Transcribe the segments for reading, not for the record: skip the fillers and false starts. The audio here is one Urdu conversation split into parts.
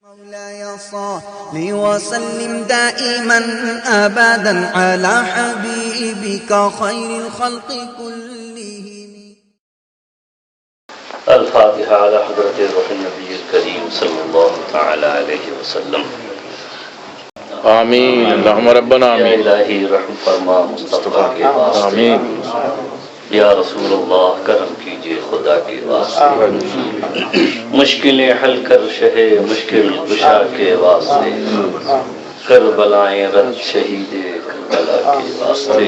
مولاي صل وسلم دائما ابدا على حبيبك خير الخلق كلهم. الفاتحة على حضرت روح النبي الكريم صلی اللہ تعالی علیہ وسلم. آمین. اللہم ربنا یا آمین. الہی رحم فرما مصطفیٰ کے واسطے. آمین. یا رسول اللہ کرم کیجئے خدا کے واسطے. مشکلیں حل کر شہ مشکل کشا کے واسطے. کربلائیں رد شہید کربلا کے واسطے.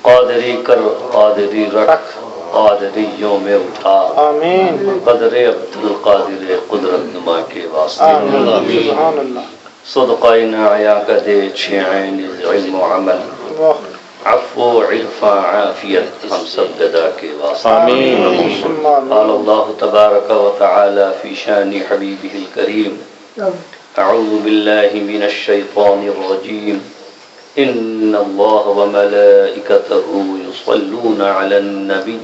قادری کر قادری رکھ قادریوں میں اٹھا. آمین. قدر عبدالقادر قدرت نما کے واسطے. آمین. صدقائن عیا کا دے چھعین علم و عمل. عفو عرفا عافیت ہم سب گدا کے واسطے. آمین. قال اللہ تبارک و تعالی فی شان حبیبہ الکریم اعوذ باللہ من الشیطان الرجیم ان اللہ وملائکتہ یصلون علی النبی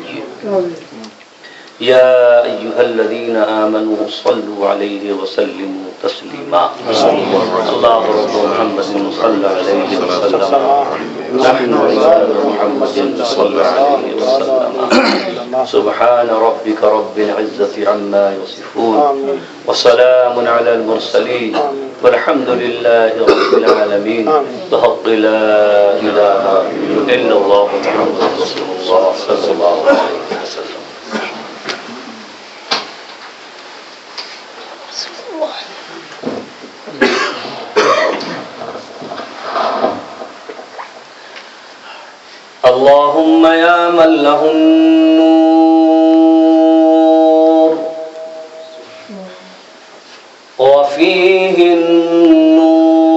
یا ایہا الذین آمنوا صلوا علیہ وسلموا تسلیما. اللہ رب محمد صلی علیہ وسلم نحن عباد محمد صلی علیہ وسلم. سبحان ربک رب العزة عما يصفون وسلام على المرسلين والحمد لله رب العالمين بحق لا إله إلا الله محمد رسول الله صلى الله عليه وسلم. اللهم يا من له النور وفيه النور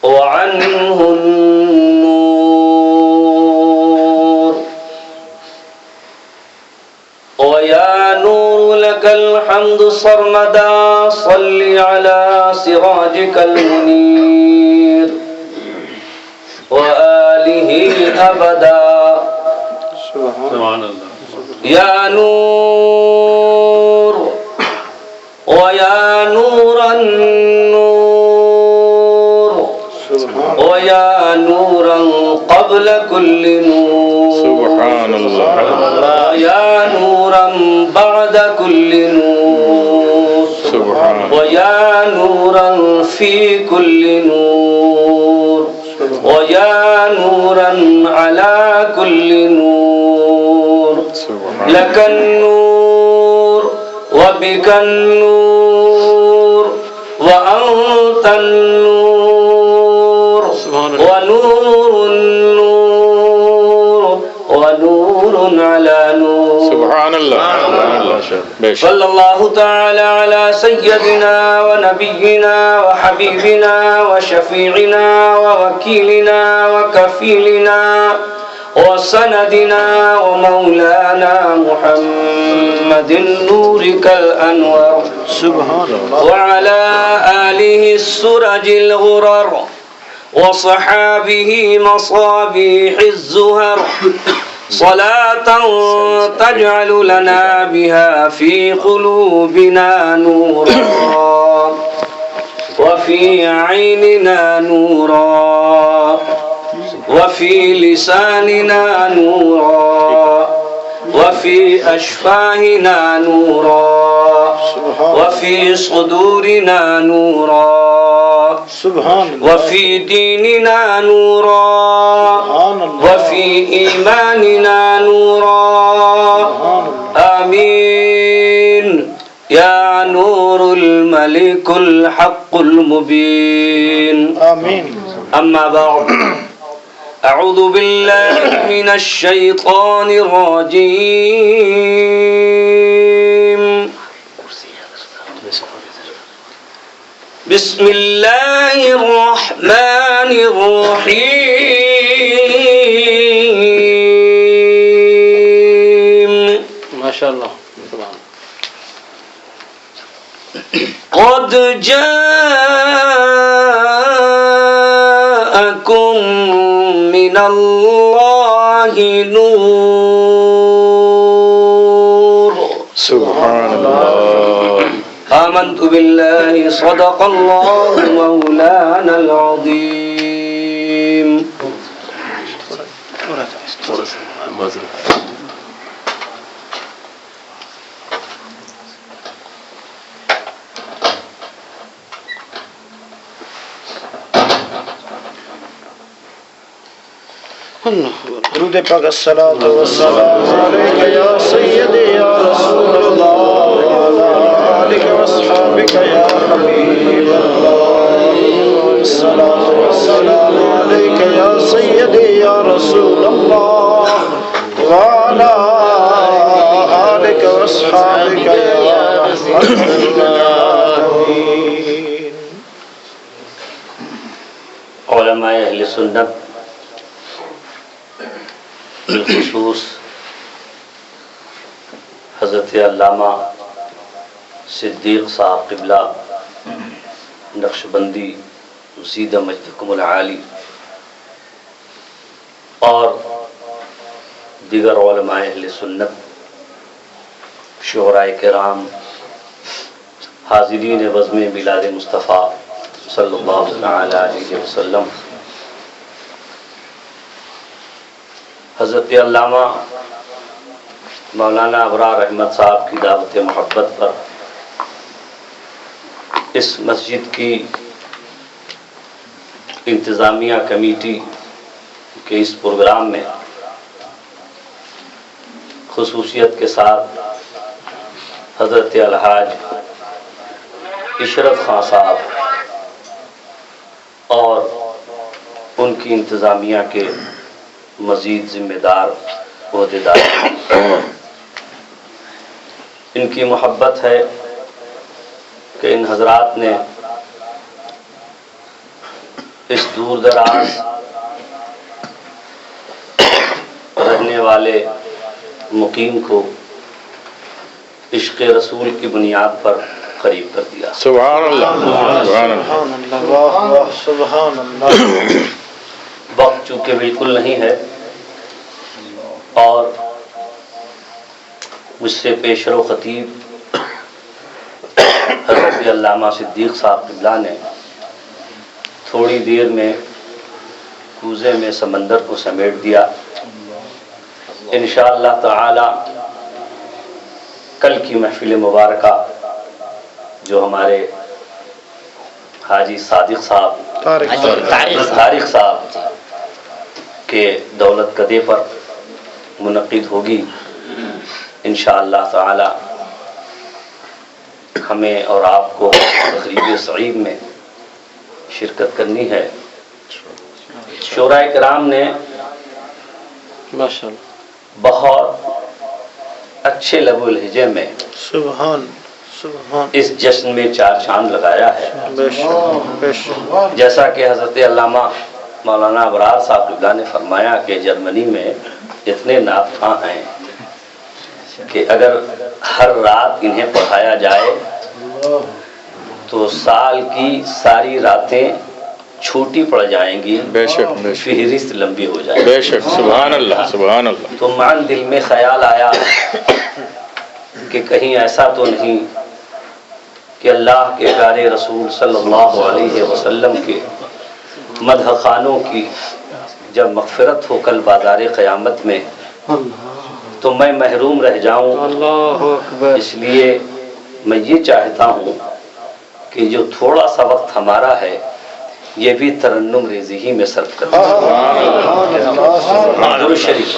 وعنه النور ويا نور لك الحمد صرمدا صل على سراجك المنير وآله أبدا. سبحان الله. يا نور ويا نور النور ويا نورا قبل كل نور. سبحان الله. يا نورا بعد كل نور. سبحان الله. ويا نورا في كل نور. ويا نورا على كل نور. لك النور وبك النور وأنت النور ونور النور ونور على نور. سبحان الله. صلى الله تعالى على سيدنا ونبينا وحبيبنا وشفيعنا ووكيلنا وكفيلنا وسندنا ومولانا محمد نورك الأنور. سبحان الله. وعلى آله السرج الغرر وصحابه مصابيح الزهر صلاة تجعل لنا بها في قلوبنا نورا وفي عيننا نورا وفي لساننا نورا وفي أشفاهنا نورا وفي صدورنا نورا وفي ديننا نورا وفي إيماننا نورا. آمين. يا نور الملك الحق المبين. آمين. أما بعد أعوذ بالله من الشيطان الرجيم. بسم الله الرحمن الرحيم. ما شاء الله. قد جاءكم من الله نور آمنت بالله صدق الله مولانا العظيم. درود پاک الصلاۃ والسلام علیک یا سیدی یا رسول اللہ وعلی آلک واصحابک یا حبیب اللہ. الصلاۃ والسلام علیک یا سیدی یا رسول اللہ وعلی آلک واصحابک یا رحمت العالمین. علماء اہل سنت بالخصوص حضرت علامہ صدیق صاحب قبلہ نقشبندی زیدہ مجدکم العالی اور دیگر علماء اہل سنت، شعراء کرام، حاضرین بزم میلاد مصطفیٰ صلی اللہ علیہ وسلم، حضرت علامہ مولانا ابرار احمد صاحب کی دعوت محبت پر اس مسجد کی انتظامیہ کمیٹی کے اس پروگرام میں خصوصیت کے ساتھ حضرت الحاج اشرف خان صاحب اور ان کی انتظامیہ کے مزید ذمہ دار عہدیدار، ان کی محبت ہے کہ ان حضرات نے اس دور دراز رہنے والے مقیم کو عشق رسول کی بنیاد پر قریب کر دیا. سبحان اللہ سبحان اللہ سبحان اللہ. وقت چونکہ بالکل نہیں ہے اور مجھ سے پیشرو خطیب حضرت علامہ صدیق صاحب قبلہ نے تھوڑی دیر میں کوزے میں سمندر کو سمیٹ دیا. انشاءاللہ تعالی کل کی محفل مبارکہ جو ہمارے حاجی صادق صاحب طارق صاحب کے دولت کدے پر منعقد ہوگی، انشاءاللہ تعالی ہمیں اور آپ کو تقریب سعید میں شرکت کرنی ہے. شعراء کرام نے بہت اچھے لب و لہجے میں سبحان اس جشن میں چار چاند لگایا ہے. جیسا کہ حضرت علامہ مولانا ابرار صاحب قبلہ نے فرمایا کہ جرمنی میں اتنے نعت خواں ہیں کہ اگر ہر رات انہیں پڑھایا جائے تو سال کی ساری راتیں چھوٹی پڑ جائیں گی، بے شک فہرست لمبی ہو جائے گی. بے شک سبحان اللہ سبحان اللہ. تو مان دل میں خیال آیا کہ کہیں ایسا تو نہیں کہ اللہ کے پیارے رسول صلی اللہ علیہ وسلم کے مدح خانوں کی جب مغفرت ہو کل بازار قیامت میں تو میں محروم رہ جاؤں. اس لیے میں یہ چاہتا ہوں کہ جو تھوڑا سا وقت ہمارا ہے یہ بھی ترنم ریزی ہی میں صرف کرتا ہوں. درود شریف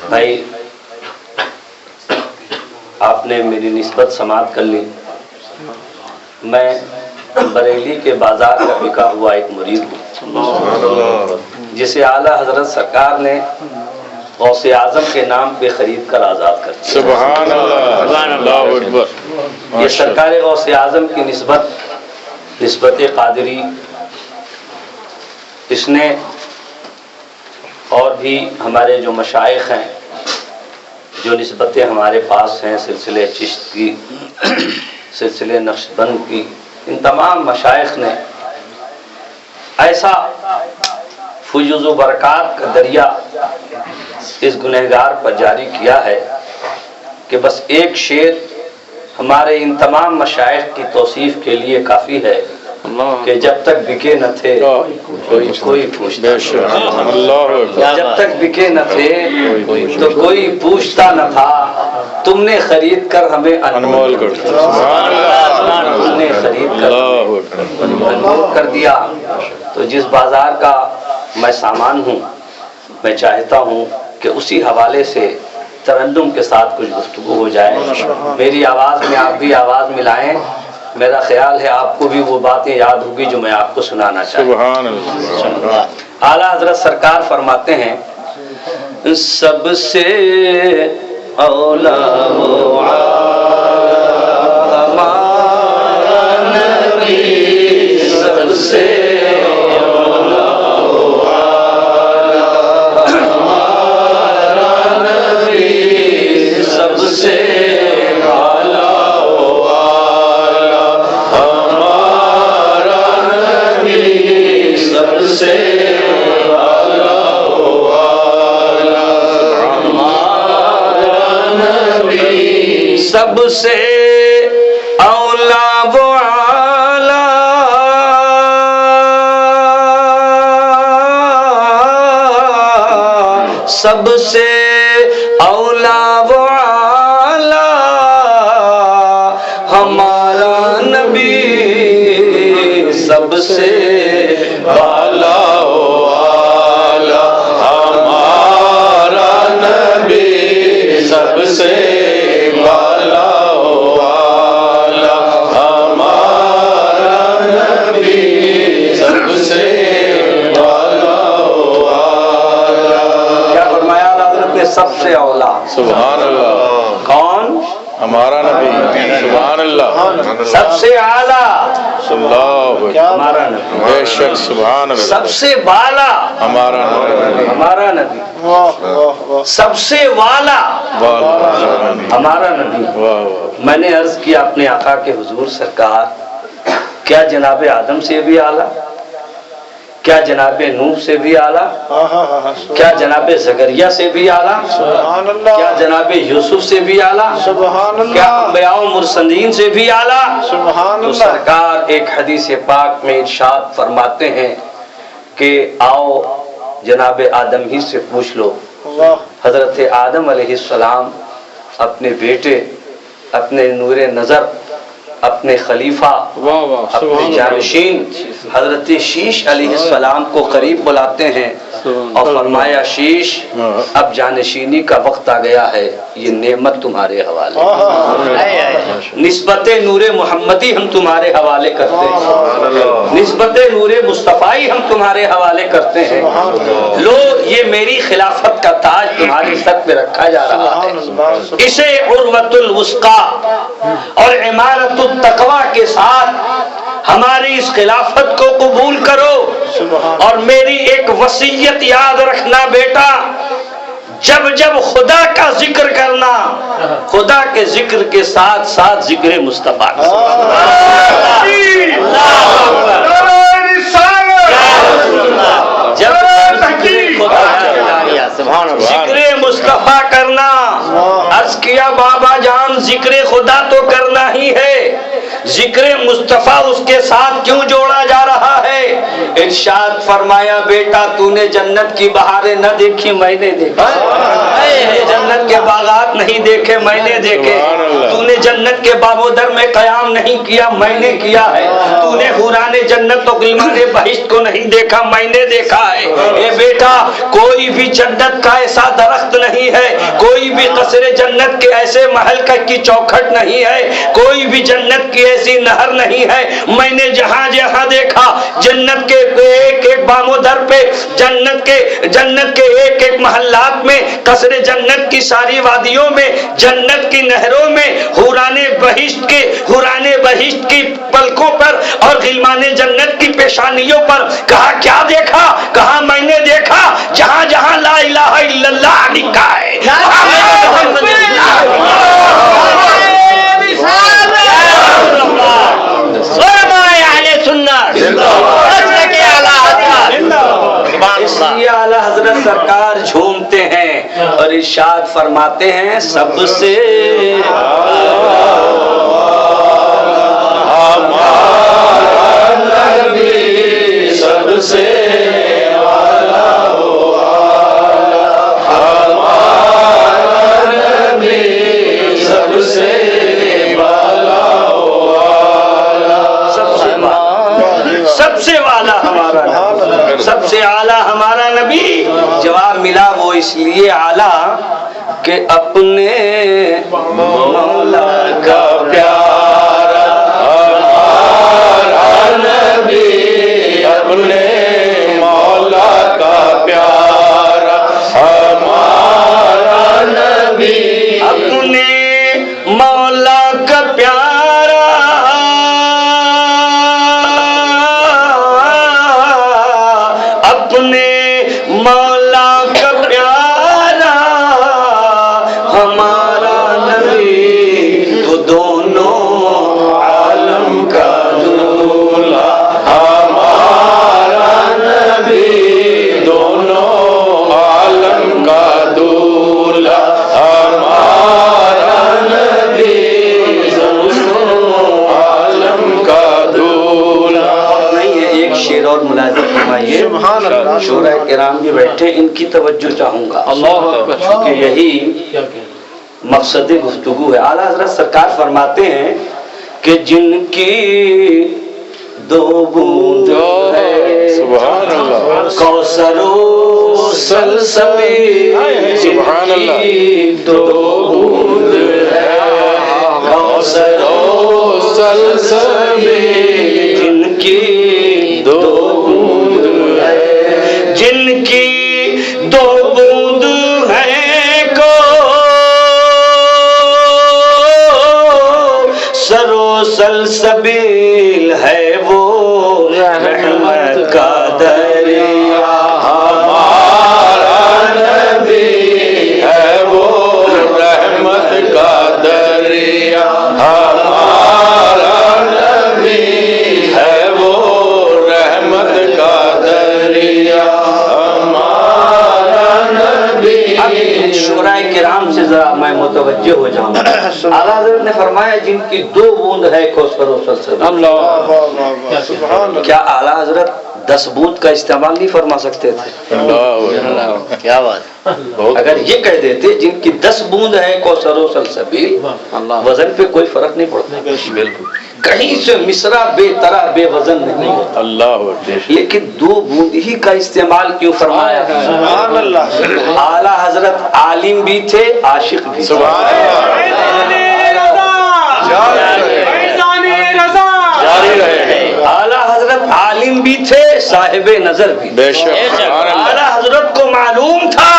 بھائی، آپ نے میری نسبت سماعت کر لی. میں بریلی کے بازار کا بکا ہوا ایک مرید ہوں جسے اعلیٰ حضرت سرکار نے غوث اعظم کے نام پہ خرید کر آزاد کر دیا. سبحان اللہ اللہ اکبر. یہ سرکار غوث اعظم کی نسبت قادری اس نے اور بھی ہمارے جو مشائخ ہیں، جو نسبتیں ہمارے پاس ہیں، سلسلے چشت کی، سلسلے نقشبند کی، ان تمام مشائخ نے ایسا فیوض و برکات کا دریا اس گنہگار پر جاری کیا ہے کہ بس ایک شعر ہمارے ان تمام مشائخ کی توصیف کے لیے کافی ہے کہ جب تک بکے نہ تھے کوئی پوچھتا، جب تک بکے نہ تھے تو کوئی پوچھتا نہ تھا، تم نے خرید کر ہمیں انمول کر دیا۔ تو جس بازار کا میں سامان ہوں، میں چاہتا ہوں کہ اسی حوالے سے ترنم کے ساتھ کچھ گفتگو ہو جائے، میری آواز میں آپ بھی آواز ملائیں، میرا خیال ہے آپ کو بھی وہ باتیں یاد ہوگی جو میں آپ کو سنانا چاہتا ہوں۔ اعلیٰ حضرت سرکار فرماتے ہیں سب سے اولا وہ ہمارا نبی، سب سے اولا وہ ہمارا نبی، سب سے سب سے اولا وہ اعلیٰ، سب سے اولا وہ اعلیٰ ہمارا نبی، سب سے اعلیٰ وہ اعلیٰ ہمارا نبی، سب سے سب سے اولا، سبحان اللہ، کون؟ ہمارا نبی، سبحان اللہ، سب سے اعلیٰ ہمارا نبی، بے شک سبحان اللہ، سب سے بالا ہمارا نبی، ہمارا نبی، سب سے والا ہمارا نبی۔ میں نے عرض کیا اپنے آقا کے حضور سرکار، کیا جناب آدم سے بھی اعلیٰ؟ کیا جناب نوح سے بھی اعلیٰ؟ کیا جناب زکریا سے بھی اعلیٰ؟ کیا جناب یوسف سے بھی اعلیٰ؟ کیا انبیاء و مرسلین سے بھی اعلیٰ؟ تو سرکار ایک حدیث پاک میں ارشاد فرماتے ہیں کہ آؤ جناب آدم ہی سے پوچھ لو۔ حضرت آدم علیہ السلام اپنے بیٹے، اپنے نور نظر، اپنے خلیفہ، اپنے جانشین حضرت شیش علیہ السلام کو قریب بلاتے ہیں اور فرمایا شیش اب جانشینی کا وقت آ گیا ہے، یہ نعمت تمہارے حوالے، نسبت نور محمدی ہم تمہارے حوالے کرتے ہیں، نسبت نور مصطفی ہم تمہارے حوالے کرتے ہیں، لو یہ میری خلافت کا تاج تمہارے سر پہ رکھا جا رہا ہے، اسے عروۃ الوثقی اور عمارت التقوی کے ساتھ ہماری اس خلافت کو قبول کرو، اور میری ایک وصیت یاد رکھنا بیٹا، جب جب خدا کا ذکر کرنا، خدا کے ذکر کے ساتھ ساتھ ذکر مصطفیٰ، جب ذکر مصطفیٰ کرنا، عرض کیا بابا جان ذکر خدا تو کرنا ہی ہے، ذکر مصطفیٰ اس کے ساتھ کیوں جوڑا جا رہا ہے؟ ارشاد فرمایا بیٹا تو نے جنت کی بہاریں نہ دیکھی، میں نے دیکھا، جنت کے باغات نہیں دیکھے، میں نے دیکھے، تو نے جنت کے باب و در میں قیام نہیں کیا، میں نے کیا ہے، تو نے حوران جنت و غلمان بہشت کو نہیں دیکھا، میں نے دیکھا ہے۔ اے بیٹا کوئی بھی جنت کا ایسا درخت نہیں ہے، کوئی بھی قصر جنت کے ایسے محل کی چوکھٹ نہیں ہے، کوئی بھی جنت کی ایسی نہر نہیں ہے، میں نے جہاں جہاں دیکھا جنت کے ایک ایک بام و در پہ، جنت کے ایک ایک محلات میں، قصر جنت کی ساری وادیوں میں، جنت کی نہروں میں، حوران بہشت کی پلکوں پر اور غلمان جنت کی پیشانیوں پر، کہا کیا دیکھا؟ کہا میں نے دیکھا جہاں جہاں لا الہ یہ اعلی حضرت سرکار جھومتے ہیں اور ارشاد فرماتے ہیں سب سے ہمارا نبی سب سے سب سے اعلیٰ ہمارا نبی. جواب ملا وہ اس لیے اعلیٰ کہ اپنے مولا کا پیارا ہمارا نبی اپنے مولا کا پیارا ہمارا نبی اپنے مولا کا پیارا مولا کا پیارا ہمارا نبی تو دونوں عالم کا دولہا ہمارا نبی دونوں عالم کا دولہا ہمارا نبی دونوں عالم کا دولہا. نہیں ہے ایک شعر اور ملاحظہ فرمائیے. شورا کرام بھی بیٹھے ان کی توجہ چاہوں گا کہ یہی مقصد گفتگو ہے. اعلیٰ حضرت سرکار فرماتے ہیں کہ جن کی دو بوند ہے کوثر و سلسبیل جن کی دو بوند ہے کوثر و سلسبیل جن کی دو بوند ہے جن کی دو بوند ہے کو سرو سلسبیل ہے وہ رحمت کا دریا ہمارا نبی ہے وہ رحمت کا دریا ہمارا نبی ہے وہ رحمت کا دریا ہمارا نبی. شورائے کرام سے ذرا میں متوجہ ہو جاؤں. اعلیٰ حضرت نے فرمایا جن کی دو بوند ہے کوثر و سلسبیل. کیا اعلیٰ حضرت 10 بوند کا استعمال نہیں فرما سکتے تھے؟ کیا بات. اگر یہ کہہ دیتے جن کی 10 بوند ہے کوثر و سلسبیل وزن پہ کوئی فرق نہیں پڑتا. بالکل کہیں سے مصرع بے طرح بے وزن نہیں ہوتا. لیکن 2 بوند ہی کا استعمال کیوں فرمایا؟ سبحان اللہ. اعلیٰ حضرت عالم بھی تھے عاشق بھی تھے. اعلیٰ حضرت عالم بھی تھے صاحب نظر بھی. اعلیٰ حضرت کو معلوم تھا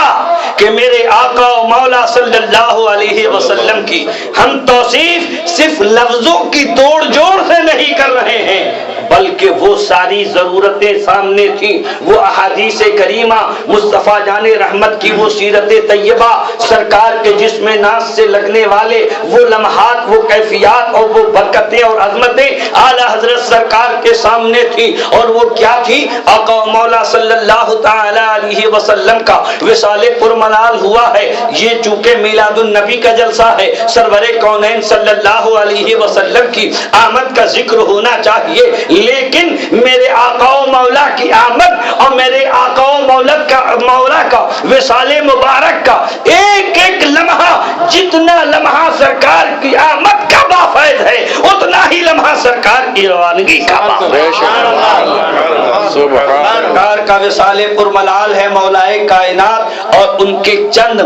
کہ میرے آقا و مولا صلی اللہ علیہ وسلم کی ہم توصیف صرف لفظوں کی توڑ جوڑ سے نہیں کر رہے ہیں بلکہ وہ ساری ضرورتیں سامنے تھیں. وہ احادیث کریمہ مصطفیٰ جان رحمت کی وہ سیرت طیبہ سرکار کے جسم ناز سے لگنے والے وہ لمحات وہ کیفیات اور وہ برکتیں اور عظمتیں اعلیٰ حضرت سرکار کے سامنے تھی. اور وہ کیا تھی؟ آقا و مولا صلی اللہ تعالی علیہ وسلم کا وصال پرملال ہوا ہے. یہ چونکہ میلاد النبی کا جلسہ ہے سرور کونین صلی اللہ علیہ وسلم کی آمد کا ذکر ہونا چاہیے لیکن میرے آقا و مولا کی آمد اور میرے آقا و مولا کا وصال مبارک کا ایک ایک لمحہ جتنا لمحہ سرکار کی آمد کا بافائد ہے اتنا ہی لمحہ سرکار کی روانگی کا سرکار کا وصال پرملال ہے مولائے کائنات. اور ان کے چند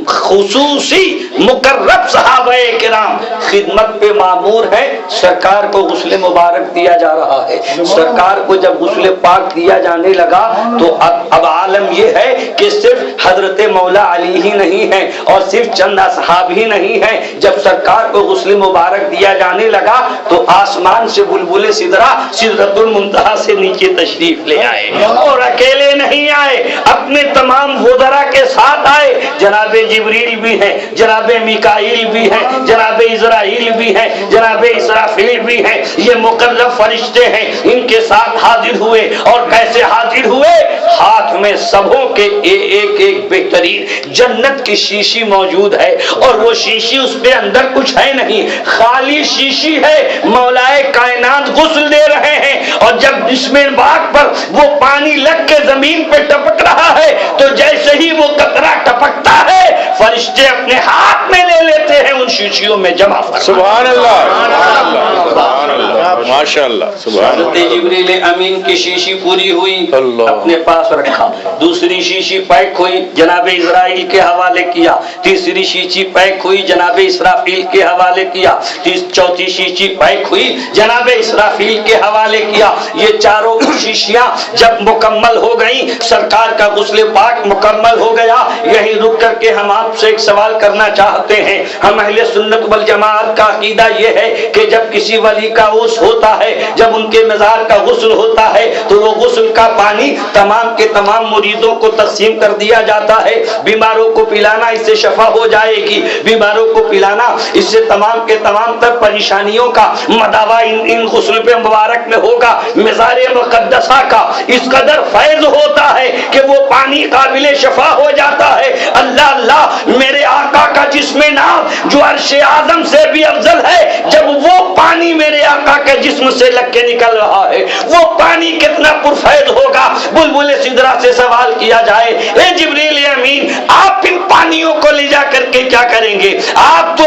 خصوصی مقرب صحابہ کرام خدمت پہ معمور ہے. سرکار کو غسل مبارک دیا جا رہا ہے. سرکار کو جب غسل پاک دیا جانے لگا تو اب عالم یہ ہے کہ صرف حضرت مولا علی ہی نہیں ہے اور صرف چند اصحاب ہی نہیں ہے. جب سرکار کو غسل مبارک دیا جانے لگا تو آسمان سے بلبل سدرۃ المنتہا سے نیچے تشریف لے آئے اور اکیلے نہیں آئے اپنے تمام وزراء کے ساتھ آئے. جناب جبریل بھی ہیں جناب میکائیل بھی ہیں جناب اسرائیل بھی ہیں جناب اسرافیل بھی ہیں. یہ مقرب فرشتے ہیں ان کے ساتھ حاضر ہوئے. اور کیسے حاضر ہوئے؟ ہاتھ ہمیں سبوں کے ایک بہترین جنت کی شیشی موجود ہے، اور وہ شیشی اس پہ اندر کچھ ہے نہیں، خالی شیشی ہے۔ مولائے کائنات غسل دے رہے ہیں، اور جب جسم پاک پر وہ پانی لگ کے زمین پہ ٹپک رہا ہے تو جیسے ہی وہ قطرہ ٹپکتا ہے فرشتے اپنے ہاتھ میں لے لیتے ہیں، ان شیشیوں میں جمع فرماتے ہیں۔ سبحان اللہ، سبحان اللہ، ماشاء اللہ، سبحان حضرت اللہ۔ جبریل امین کی شیشی پوری ہوئی، اللہ۔ اپنے پاس رکھا، دوسری شیشی پیک ہوئی، جناب اسرائیل کے حوالے کیا، تیسری شیشی پیک ہوئی، جناب اسرافیل کے حوالے کیا، چوتھی شیشی پیک ہوئی، جناب اسرافیل کے حوالے کیا۔ یہ چاروں شیشیاں جب مکمل ہو گئیں، سرکار کا غسل پاک مکمل ہو گیا۔ یہی رک کر کے ہم آپ سے ایک سوال کرنا چاہتے ہیں۔ ہم اہل سنت والجماعت کا عقیدہ یہ ہے کہ جب کسی ولی کا عرس ہوتا ہے، جب ان کے مزار کا غسل ہوتا ہے تو وہ غسل کا پانی تمام کے تمام مریدوں کو تقسیم کر دیا جاتا ہے۔ بیماروں کو پلانا، اس سے شفا ہو جائے گی، بیماروں کو پلانا، اس سے تمام کے تمام تر پریشانیوں کا مداوا ان غسل پہ مبارک میں ہوگا۔ مزار مقدسہ کا اس قدر فیض ہوتا ہے کہ وہ پانی قابل شفا ہو جاتا ہے۔ اللہ اللہ، میرے آقا کا جسم ناب جو عرش اعظم سے بھی افضل ہے، جب وہ پانی میرے آقا کے جسم سے لگ کے نکل رہا ہے، وہ پانی کتنا پرفیض ہوگا۔ بلبل سدرا سے سوال کیا جائے، اے جبریل امین، آپ ان پانیوں کو لے جا کر کے کیا کریں گے؟ آپ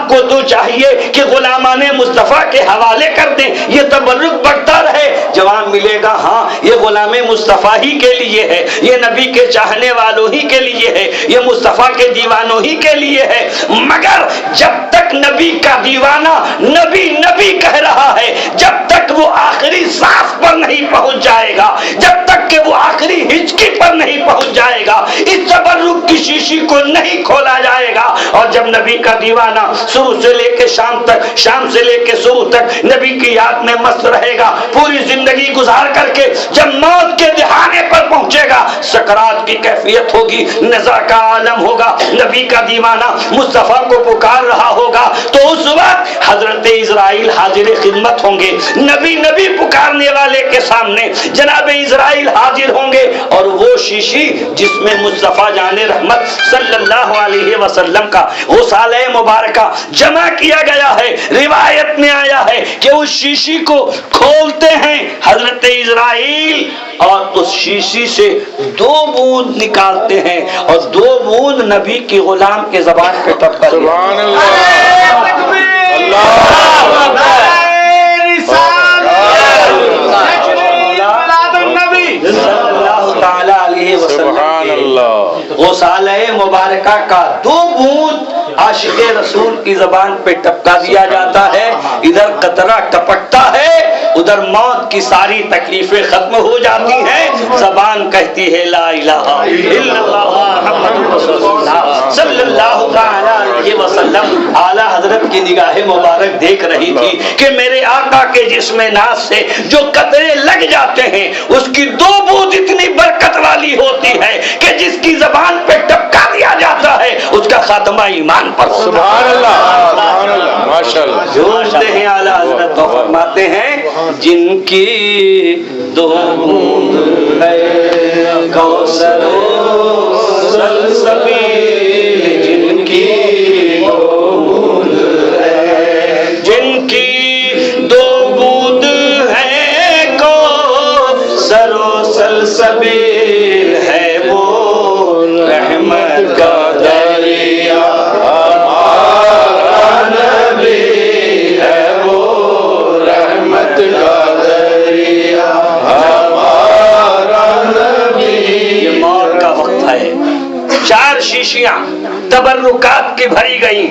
کو تو چاہیے کہ غلامان مصطفیٰ کے حوالے کر دیں، یہ تبرک بڑھتا رہے۔ جواب ملے گا، ہاں یہ غلام مصطفیٰ ہی کے لیے ہے، یہ نبی کے چاہنے والوں ہی کے لیے ہے، یہ مصطفیٰ کے دیوانوں ہی کے لیے ہے۔ مگر جب تک نبی کا دیوانہ نبی نبی کہہ رہا ہے، جب تک وہ آخری سانس پر نہیں پہنچ جائے گا، جب تک کہ وہ آخری ہچکی پر نہیں پہنچ جائے گا، اس تبرک کی شیشی کو نہیں کھولا جائے گا۔ اور جب نبی کا دیوانہ صبح سے لے کے شام تک، شام سے لے کے صبح تک نبی کی یاد میں مست رہے گا، پوری زندگی گزار کر کے جب موت کے دہانے پر پہنچے گا، سکرات کی کیفیت ہوگی، نزا کا عالم ہوگا، نبی کا دیوانہ مصطفیٰ کو پکار رہا ہوگا، تو اس وقت حضرت اسرائیل حاضر خدمت ہوں گے۔ نبی نبی پکارنے والے کے سامنے جناب اسرائیل حاضر ہوں گے، اور وہ شیشی جس میں مصطفیٰ جان رحمت صلی اللہ علیہ وسلم کا غسالہ مبارکہ جمع کیا گیا ہے، روایت میں آیا ہے کہ اس شیشی کو کھولتے ہیں حضرت اسرائیل، اور اس شیشی سے 2 بوند نکالتے ہیں، اور 2 بوند نبی کی غلام کے زبان پہ ٹپکتے ہیں۔ سبحان اللہ، سبحان اللہ۔ غسالہ مبارکہ کا 2 بوند عاشق رسول کی زبان پہ ٹپکا دیا جاتا ہے، ادھر قطرہ ٹپکتا ہے، ادھر موت کی ساری تکلیفیں ختم ہو جاتی ہیں، زبان کہتی ہے لا الہ الا اللہ محمد رسول اللہ صلی اللہ علیہ وسلم۔ اعلیٰ حضرت کی نگاہ مبارک دیکھ رہی تھی کہ میرے آقا کے جسم ناز سے جو قطرے لگ جاتے ہیں اس کی 2 بوند اتنی برکت والی ہوتی ہے کہ جس کی زبان پہ ٹپکا دیا جاتا ہے اس کا خاتمہ ایمان پر ہوتا ہے۔ سبحان اللہ، سبحان اللہ، ماشاء اللہ۔ جوڑتے ہیں اعلیٰ حضرت تو فرماتے ہیں، جن کی 2 بوند ہے کوثر و سلسبیل، جن کی 2 بوند ہے، جن کی 2 بوند ہے کوثر و سلسبیل، ہے وہ رحمت کا دریا ہمارا نبی، ہے وہ رحمت کا دریا ہمارا نبی۔ یہ موت کا وقت ہے، 4 شیشیاں تبرکات کی بھری گئیں۔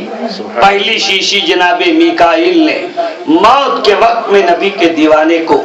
پہلی شیشی جناب میکائیل نے موت کے وقت میں نبی کے دیوانے کو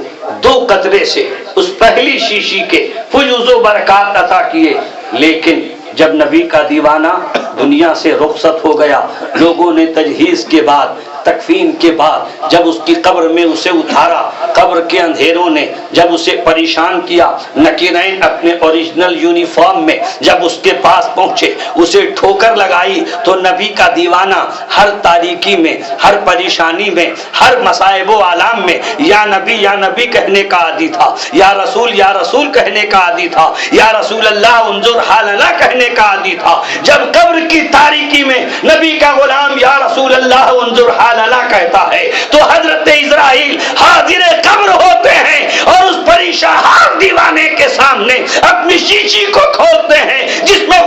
2 قطرے سے اس پہلی شیشی کے فیوز و برکات عطا کیے، لیکن جب نبی کا دیوانہ دنیا سے رخصت ہو گیا، لوگوں نے تجہیز کے بعد تکفین کے بعد جب اس کی قبر میں اسے اتارا، قبر کے اندھیروں نے جب اسے پریشان کیا، نکیرین اپنے اوریجنل یونیفارم میں جب اس کے پاس پہنچے، اسے ٹھوکر لگائی تو نبی کا دیوانہ ہر تاریکی میں، ہر پریشانی میں، ہر مصائب و آلام میں یا نبی کہنے کا عادی تھا، یا رسول کہنے کا عادی تھا، یا رسول اللہ انظر حالنا کہنے کا عادی تھا۔ جب قبر کی تاریکی میں نبی کا غلام یا رسول اللہ انظر حالنا کہتا ہے تو حضرت اسرائیل حاضر قبر ہوتے ہیں اور اس پریشان ہر دیوانے کے سامنے اپنی شیشی کو کھولتے ہیں جس میں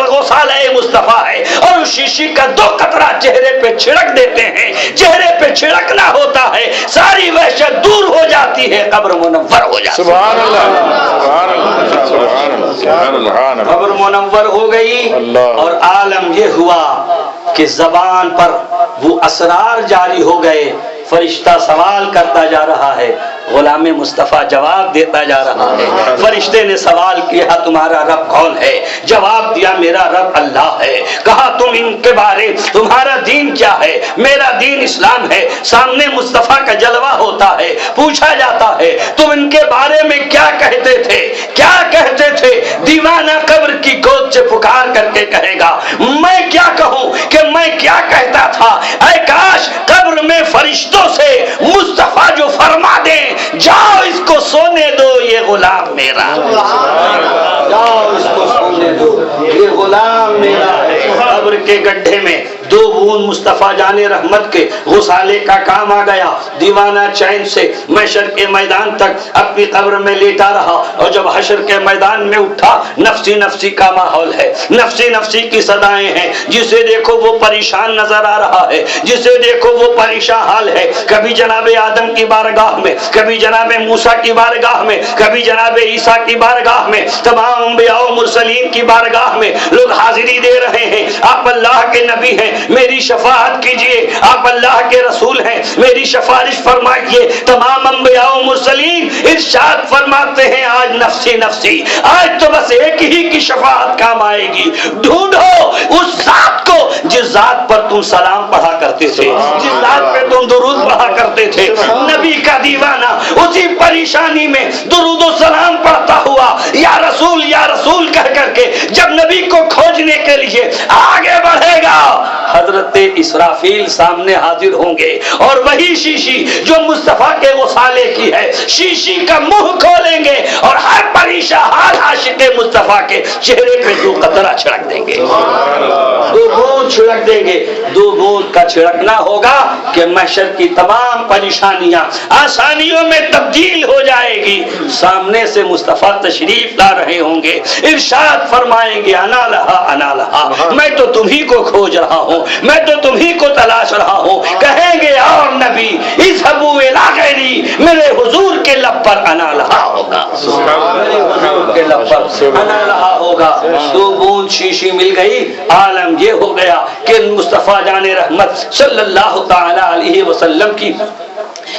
غسالہ مصطفیٰ ہے، اور اس شیشی کا 2 قطرہ چہرے پہ چھڑک دیتے ہیں۔ چہرے پہ چھڑکنا ہوتا ہے، ساری وحشت دور ہو جاتی ہے، قبر منور ہو جاتی ہے۔ سبحان اللہ، سبحان اللہ، سبحان اللہ۔ قبر منور ہو گئی اور عالم یہ ہوا کہ زبان پر وہ اسرار جاری ہو گئے۔ فرشتہ سوال کرتا جا رہا ہے، غلام مصطفیٰ جواب دیتا جا رہا ہے۔ فرشتے نے سوال کیا تمہارا رب کون ہے؟ جواب دیا میرا رب اللہ ہے۔ کہا تم ان کے بارے تمہارا دین کیا ہے؟ میرا دین اسلام ہے۔ سامنے مصطفیٰ کا جلوہ ہوتا ہے، پوچھا جاتا ہے تم ان کے بارے میں کیا کہتے تھے؟ کیا کہتے تھے؟ دیوانہ قبر کی گود سے پکار کر کے کہے گا میں کیا کہوں کہ میں کیا کہتا تھا؟ اے کاش قبر میں فرشتوں سے مصطفیٰ جو فرما دیں جاؤ اس کو سونے دو یہ غلام میرا، جاؤ اس کو سونے دو یہ غلام میرا ہے۔ قبر کے گڈھے میں 2 بوند مصطفیٰ جان رحمت کے غسالے کا کام آ گیا۔ دیوانہ چین سے محشر کے میدان تک اپنی قبر میں لیٹا رہا، اور جب حشر کے میدان میں اٹھا نفسی نفسی کا ماحول ہے، نفسی نفسی کی صدائیں ہیں، جسے دیکھو وہ پریشان نظر آ رہا ہے، جسے دیکھو وہ پریشان حال ہے۔ کبھی جناب آدم کی بارگاہ میں، کبھی جناب موسیٰ کی بارگاہ میں، کبھی جناب عیسیٰ کی بارگاہ میں، تمام انبیاء و مرسلین کی بارگاہ میں لوگ حاضری دے رہے ہیں۔ آپ اللہ کے نبی ہیں، میری شفاعت کیجئے، آپ اللہ کے رسول ہیں، میری سفارش فرمائیے۔ تمام انبیاء و مرسلین ارشاد فرماتے ہیں آج نفسی نفسی، آج تو بس ایک ہی کی شفاعت کام آئے گی۔ ڈھونڈو اس ذات کو جس ذات پر تم سلام پڑھا کرتے تھے، جس ذات پہ تم درود پڑھا کرتے تھے۔ نبی کا دیوانہ اسی پریشانی میں درود و سلام پڑھتا ہوا یا رسول کہہ کر کے جب نبی کو کھوجنے کے لیے آگے بڑھے گا، حضرت اسرافیل سامنے حاضر ہوں گے اور وہی شیشی جو مصطفیٰ کے غسالے کی ہے، شیشی کا منہ کھولیں گے اور ہر پریشان حال عاشق مصطفیٰ کے چہرے پہ 2 قطرہ چھڑک دیں گے، 2 بوند چھڑک دیں گے۔ 2 بوند کا چھڑکنا ہوگا کہ محشر کی تمام پریشانیاں آسانیوں میں تبدیل ہو جائے گی۔ سامنے سے مصطفیٰ تشریف لا رہے ہوں گے، ارشاد فرمائیں گے انا لہا انا لہا، میں تو تمہیں کو کھوج رہا ہوں، میں تو تمہیں کو تلاش رہا ہوں۔ کہیں گے اور نبی اذهبوا الی غیری، میرے حضور کے لب پر انا لہا ہوگا، میرے حضور کے لب پر انا لہا ہوگا۔ 2 بوند شیشی مل گئی، عالم یہ ہو گیا کہ مصطفیٰ جان رحمت صلی اللہ تعالی علیہ وسلم کی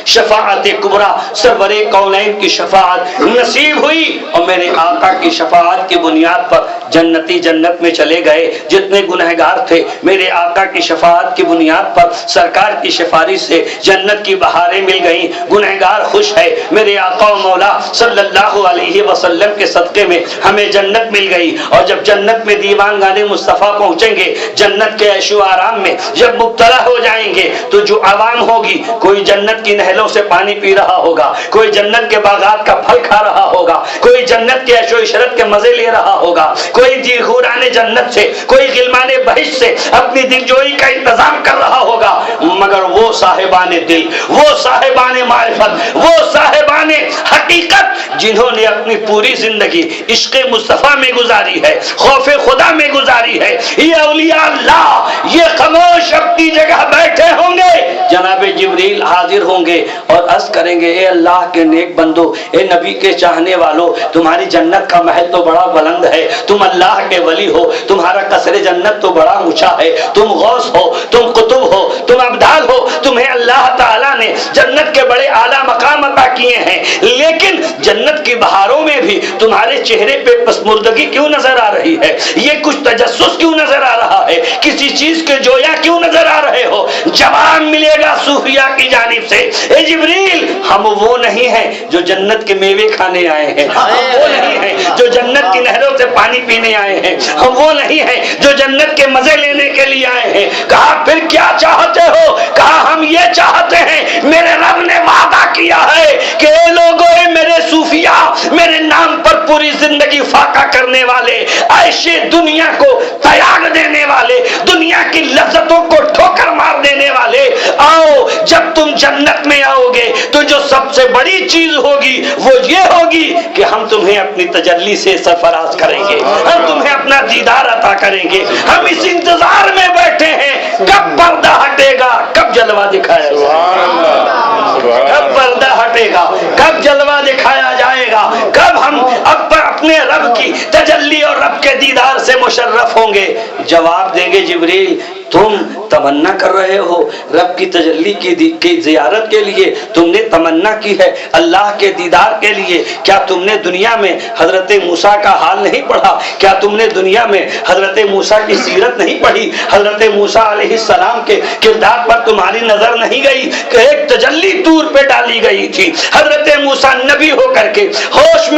شفاعت کبریٰ، سرور کونین کی شفاعت نصیب ہوئی، اور میرے آقا کی شفاعت کی بنیاد پر جنتی جنت میں چلے گئے۔ جتنے گنہگار تھے میرے آقا کی شفاعت کی بنیاد پر سرکار کی سفارش سے جنت کی بہاریں مل گئیں۔ گنہگار خوش ہے، میرے آقا و مولا صلی اللہ علیہ وسلم کے صدقے میں ہمیں جنت مل گئی۔ اور جب جنت میں دیوان گانے مصطفیٰ پہنچیں گے، جنت کے عیش و آرام میں جب مبتلا ہو جائیں گے تو جو عوام ہوگی، کوئی جنت کی نہروں سے پانی پی رہا ہوگا، کوئی جنت کے باغات کا پھل کھا رہا ہوگا، کوئی جنت کے عیش و عشرت کے مزے لے رہا ہوگا، کوئی دیگوران جنت سے، کوئی غلمان بہشت سے اپنی دلجوئی کا انتظام کر رہا ہوگا، مگر وہ صاحبان دل، وہ صاحبان معرفت، وہ صاحبان حقیقت جنہوں نے اپنی پوری زندگی عشق مصطفیٰ میں گزاری ہے، خوف خدا میں گزاری ہے، یہ اولیاء اللہ یہ خاموش اپنی جگہ بیٹھے ہوں گے، جناب جبریل حاضر ہوں گے اور عرض کریں گے اے اللہ کے نیک بندو، اے نبی کے چاہنے والوں، تمہاری جنت کا محل تو بڑا بلند ہے، تم اللہ کے ولی ہو، تمہارا قصر جنت تو بڑا اونچا ہے، تم غوث ہو، تم قطب ہو، تم ابدال ہو، تمہیں اللہ تعالیٰ نے جنت کے بڑے اعلیٰ مقام عطا کیے ہیں، لیکن جنت کی بہاروں میں بھی تمہارے چہرے پہ پسماردگی کیوں نظر آ رہی ہے؟ یہ کچھ تجسس کیوں نظر آ رہا ہے؟ کسی چیز کے جویا کیوں نظر آ رہے ہو؟ جواب ملے گا صوفیاء کی جانب سے، اے جبریل ہم وہ نہیں ہیں جو جنت کے میوے کھانے آئے ہیں، ہم وہ نہیں ہیں جو جنت کی نہروں سے پانی پینے آئے ہیں، ہم وہ نہیں ہیں جو جنت کے مزے لینے کے لیے آئے ہیں۔ کہا پھر کیا چاہتے ہو؟ کہا ہم یہ چاہتے ہیں، میرے رب نے وعدہ کیا ہے کہ اے لوگوں، اے میرے صوفیاء، میرے نام پر پوری زندگی فاقہ کرنے والے، ایسے دنیا کو تیاگ دینے والے، دنیا کی لذتوں کو ٹھوکر مار دینے والے، آؤ جب تم جنت میں آؤ گے تو جو سب سے بڑی چیز ہوگی وہ یہ ہوگی کہ ہم تمہیں اپنی تجلی سے سرفراز کریں گے، ہم تمہیں اپنا دیدار عطا کریں گے۔ ہم اس انتظار میں بیٹھے ہیں کب پردہ ہٹے گا، کب جلوہ دکھایا جائے گا، کب پردہ ہٹے گا، کب جلوہ دکھایا جائے گا، کب ہم اپنے رب کی تجلی اور رب کے دیدار سے مشرف ہوں گے۔ جواب دیں گے جبریل تم تمنا کر رہے ہو رب کی تجلی کی زیارت کے لیے، تم نے تمنا کی ہے اللہ کے دیدار کے لیے، کیا تم نے دنیا میں حضرت موسیٰ کا حال نہیں پڑھا؟ کیا تم نے دنیا میں حضرت موسیٰ کی سیرت نہیں پڑھی؟ حضرت موسیٰ علیہ السلام کے کردار پر تمہاری نظر نہیں گئی کہ ایک تجلی دور پہ ڈالی گئی تھی، حضرت موسیٰ نبی ہو کر کے ہوش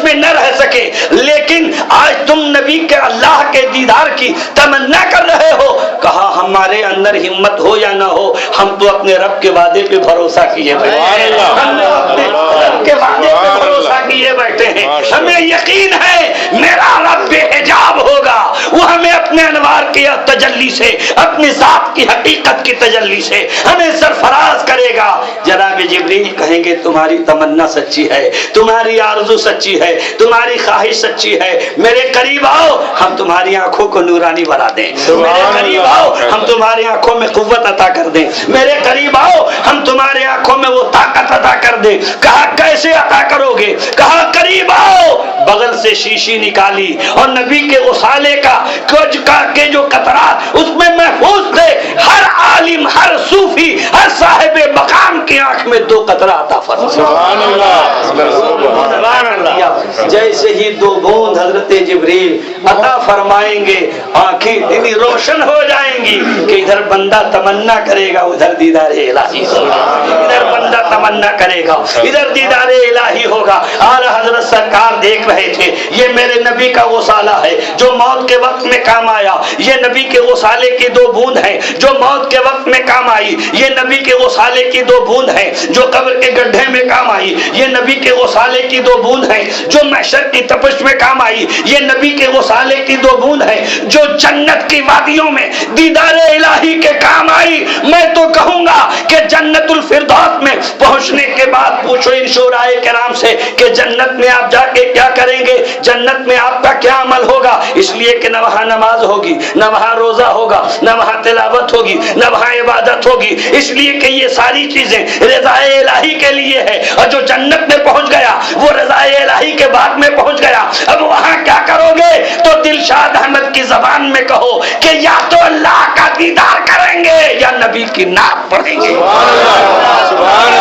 میں نہ رہ سکے، لیکن آج تم نبی کے اللہ کے دیدار کی تمنا کر رہے ہو۔ کہا ہمارے اندر ہمت ہو یا نہ ہو، ہم تو اپنے رب کے وعدے پہ بھروسہ کیے بیٹھے ہیں، ہم نے اپنے رب کے وعدے پہ بھروسہ کیے بیٹھے ہیں، ہمیں یقین ہے میرا رب بے حجاب ہوگا، وہ ہمیں اپنے انوار کی تجلی سے، اپنی ذات کی حقیقت کی تجلی سے ہمیں سرفراز کرے گا۔ جناب جبریل کہیں گے تمہاری تمنا سچی ہے، تمہاری آرزو سچی ہے، تمہاری خواہش سچی ہے، میرے قریب آؤ ہم تمہاری آنکھوں کو نورانی بنا دیں، میرے قریب آؤ ہم تمہاری آنکھوں میں قوت عطا کر دیں، میرے قریب آؤ ہم تمہاری آنکھوں میں وہ طاقت عطا کر دیں۔ کہا کیسے عطا کرو گے؟ کہا قریب آؤ، بغل سے شیشی نکالی اور نبی کے غسالے کا کے جو قطرات اس میں محفوظ تھے، ہر عالم، ہر صوفی، ہر صاحب مقام کی آنکھ میں 2 قطرہ عطا فرما۔ سبحان اللہ۔ جیسے ہی 2 بوند حضرت جبریل عطا فرمائیں گے، آنکھیں دلی روشن ہو جائیں گی کہ ادھر بندہ تمنا کرے گا، ادھر دیدار الہی ہوگا، ادھر بندہ تمنا کرے گا، ادھر دیدار الہی ہوگا۔ اعلیٰ حضرت سرکار دیکھ رہے تھے یہ میرے نبی کا غسالہ ہے جو موت کے وقت میں کام آیا، یہ نبی کے غسالے کی 2 بوند ہیں جو موت کے وقت میں کام آئی، یہ نبی کے غسالے کی 2 بوند ہیں جو قبر کے گڈھے میں کام آئی، یہ نبی کے غسالے کی 2 بوند ہیں جو محشر کی تپش میں کام آئی، یہ نبی کے غسالے کی 2 بوند ہیں جو جنت کی وادیوں میں دیدار الہی کے کام آئی۔ میں تو کہوں گا کہ جنت الفردوس میں پہنچنے کے بعد پوچھو ان شعراء کرام سے کہ جنت میں آپ جا کے کیا کریں گے، جنت میں آپ کا کیا عمل ہوگا؟ اس لیے کہ نہ وہاں نماز ہوگی، نہ وہاں روزہ ہوگا، نہ وہاں تلاوت ہوگی، نہ وہاں عبادت ہوگی، اس لیے کہ یہ ساری چیزیں رضا الہی کے لیے ہے، اور جو جنت میں پہنچ گیا وہ رضا الہی کے بعد میں پہنچ گیا۔ اب وہاں کیا کرو گے؟ تو دلشاد احمد کی زبان میں کہو کہ یا تو اللہ کا دیدار کریں گے یا نبی کی نعت پڑھیں گے۔ سبحان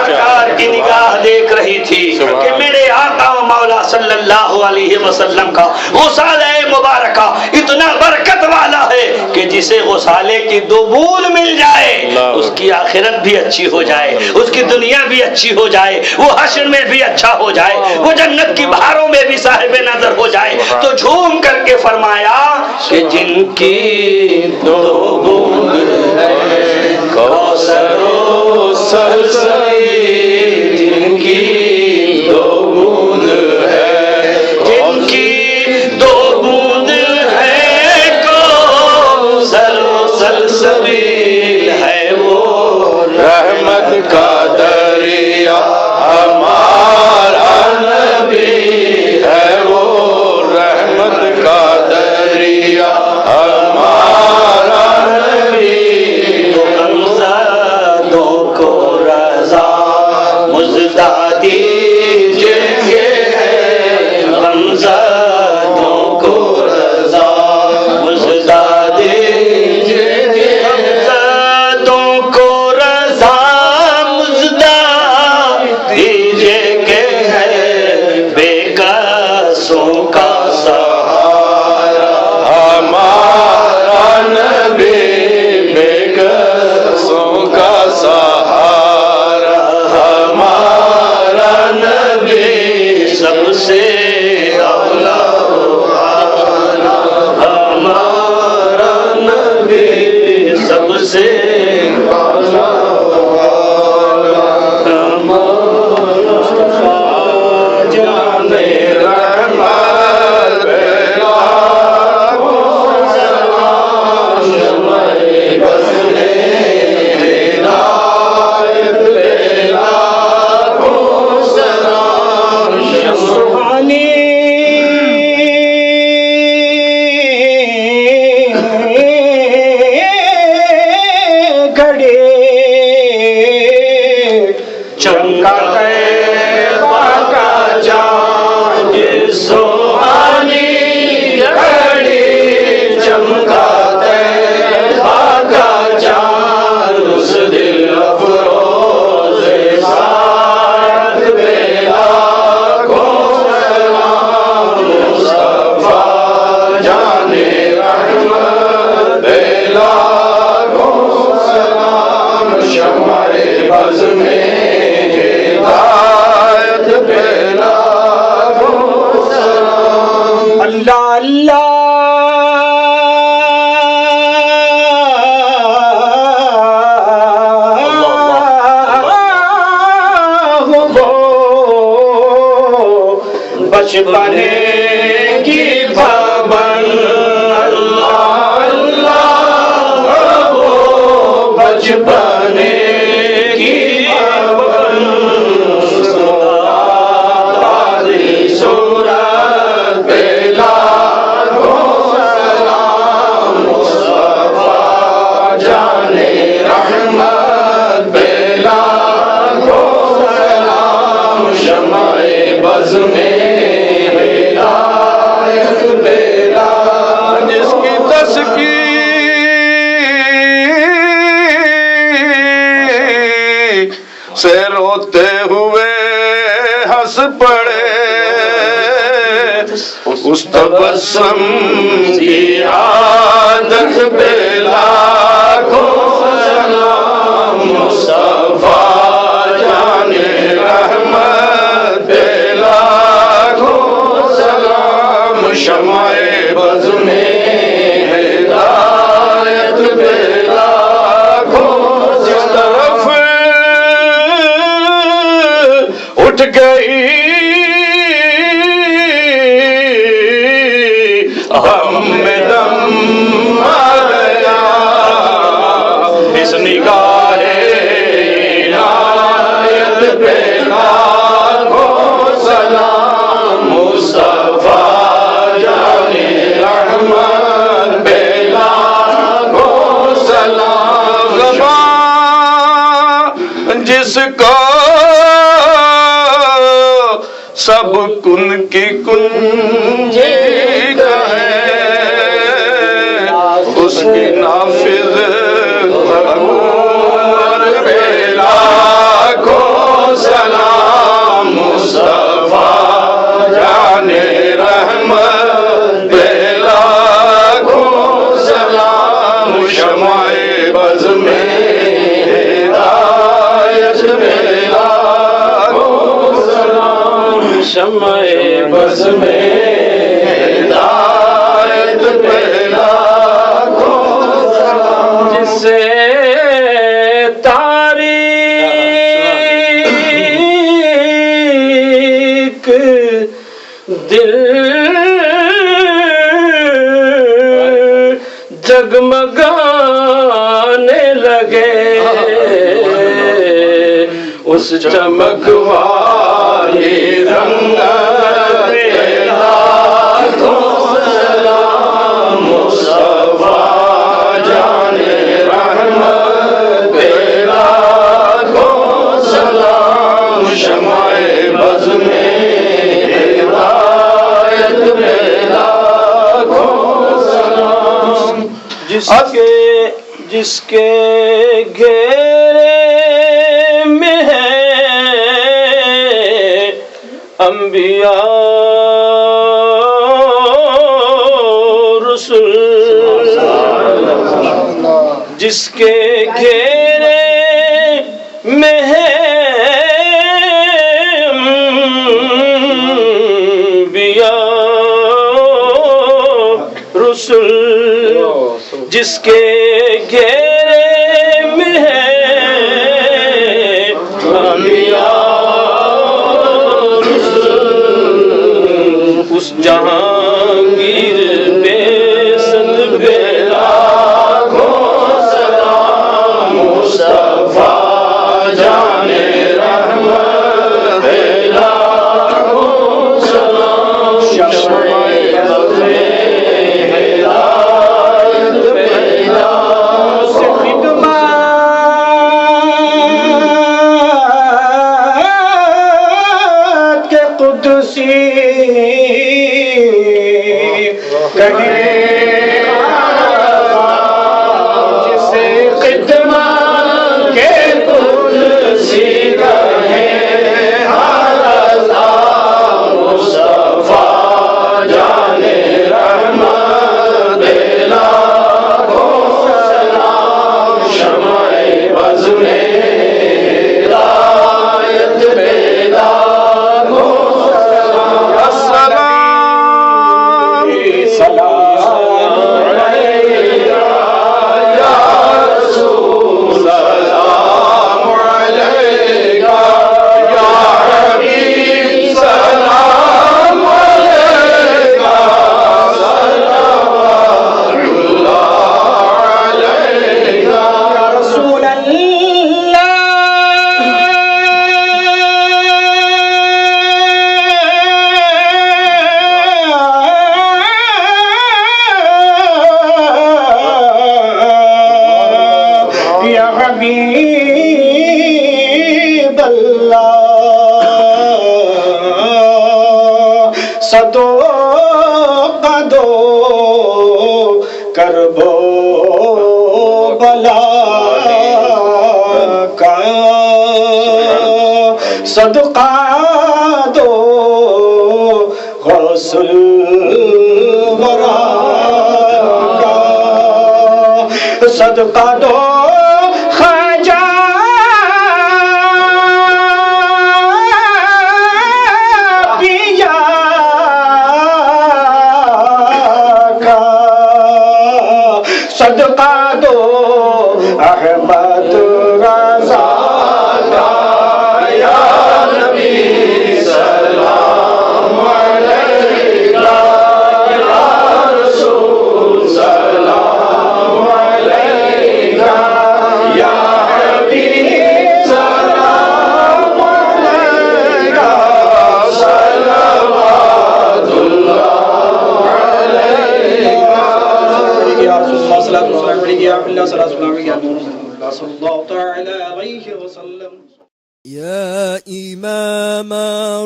سرکار کی نگاہ دیکھ رہی تھی کہ میرے آقا و مولا صلی اللہ علیہ وسلم کا غسالہ مبارکہ اتنا برکت والا ہے کہ جسے غسالے کی 2 بوند مل جائے اس کی آخرت بھی اچھی ہو جائے، اس کی دنیا بھی اچھی ہو جائے، وہ حشر میں بھی اچھا ہو جائے، وہ جنت کی بہاروں میں بھی صاحب نظر ہو جائے۔ تو جھوم کر کے فرمایا کہ جن کی 2 بوند ہے کوثر و سلسبیل، جن کی 2 بوند ہے، جن کی 2 بوند ہے کوثر و سلسبیل ہے، وہ رحمت کا دریا ہمارا نبی ہے، وہ رحمت کا دریا ہمارا نبی، غمزدوں کو رضا مزدہ دیجئیں گے، غمزدوں کو رضا مزدہ دیجئیں گے، غمزدوں کو رضا مزدہ دیجئیں گے، بے قصوں کا سہارا چمکا طیبہ کا چاند سہانی گھڑی چمکا طیبہ کا چاند اس دل افروز ساعت پہ لاکھوں سلام مصطفیٰ جان رحمت پہ لاکھوں سلام شمع بز میں ہدایت پہ لاکھوں سلام اللہ اللہ بچپنے کی پابند اللہ اللہ وہ بچپنے کی پابند ساری صورت پہ لاکھوں سلام مصطفیٰ جان رحمت پہ لاکھوں سلام شمع بز میں جس کی تسکین سے روتے ہوئے ہنس پڑے اس تبسم کی عادت پہ لاکھوں سلام مصطفیٰ جان رحمت پہ لاکھوں سلام شمع بز میں ہدایت پہ لاکھوں جس طرف اٹھ گئی ہم میں دم آ گیا اس نگاہ عنایت پہ لاکھوں سلام مصطفیٰ جان رحمت پہ لاکھوں سلام زبان جس کو سب کن کی کنجی کہے اس کی نافذ حکومت پہ لاکھوں سلام مصطفیٰ جان رحمت پہ لاکھوں سلام شمع بز میں ہدایت پہ لاکھوں سلام شمع بز میں ہدایت پہ لاکھوں سلام جس سے تاریک دل جگمگانے لگے اس چمک والی رنگت پہ لاکھوں سلام مصطفیٰ جان رحمت پہ لاکھوں سلام شمع بز میں ہدایت پہ لاکھوں سلام جس کے گھیرے میں ہے انبیاء رسول جس کے گھیرے میں ہے انبیاء رسول جس کے گھیرے میں ہے انبیاء رسول اس جہانگیر بے صد بے لاکھوں سلام مصطفیٰ جان رحمت پہ لاکھوں سلام شمع بز میں ہدایت پہ لاکھوں کہے جسے خدمت کے تلسی کہے ہر رضا مصطفیٰ جانے رحمت بلا کو سلام شمع بز میں ہدایت بیدار کو سلام سلام علیکہ یا رسول سلام علیکہ یا حبیب سلام علیکہ صلوات اللہ علیکہ یا رسول یا حبیب اللہ صدو قدو کربو بلا کا صدقہ دو غوث الورا کا صدقہ دو خواجہ پیا کا صدقہ دو احمد رضا کا یا نبی سلام علیکہ یا رسول سلام علیکہ یا حبیب سلام علیکہ صلوات اللہ علیکہ یا رسول اللہ صلی اللہ علیہ وسلم يا إمام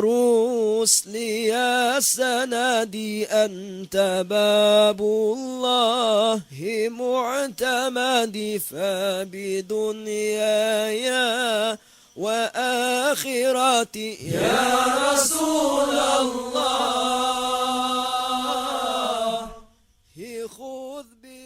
رسل يا سندي أنت باب الله معتمدي فبدنياي وآخرتي يا رسول الله خذ بي